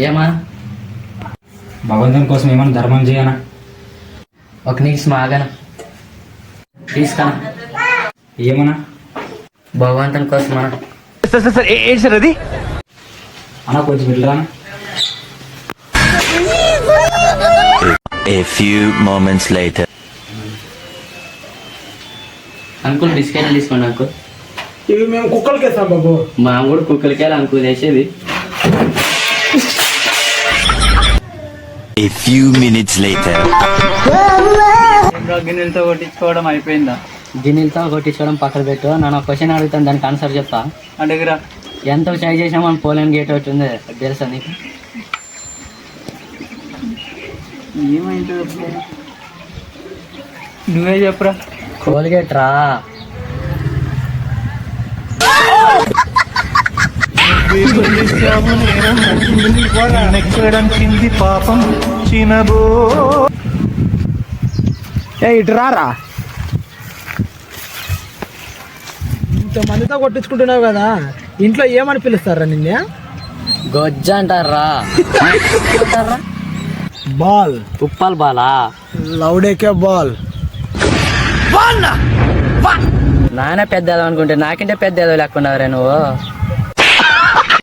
ఏమా భగవంతుని కోసం ఏమైనా ధర్మం చేయనా? ఒక నిమిషం ఆగన తీసుకున్నా. ఏమన్నా భగవంతుని కోసం అన్న. ఏంటి సార్ అది? అన్న కొంచెం వెళ్ళరా. A few moments later. Uncle బిస్కెట్లు తీసుకోండి అంకుల్. ఇవి మేము కుక్కలకి వేస్తాం బాబు. మా కూడా కుక్కలకి అంకుల్ వేసేది. A few minutes later. గిన్నెలతో కొట్టించుకోవడం అయిపోయిందా? గిన్నెలతో కొట్టించడం పక్కన పెట్టు. నన్ను ఒక క్వశ్చన్ అడుగుతాను, దానికి ఆన్సర్ చెప్తా. అడుగురా. ఎంతో ట్రై చేసినా మనం పోలేని గేట్ ఒకటి ఉంది, తెలుసా నీకు? ఏమైంది? నువ్వే చెప్పురా. కోల్గేట్ రా. పాపం చినబో. ఇటు రారా. ఇంతమందితో కొట్టించుకుంటున్నావు కదా, ఇంట్లో ఏమని పిలుస్తారా నిన్నే? గొజ్జ అంటారా? బాల్. ఉప్పల్ బాలా? లౌడేకే బాల్. నానే పెద్ద అనుకుంటే నాకంటే పెద్ద ఏదో లేకున్నావురా నువ్వు.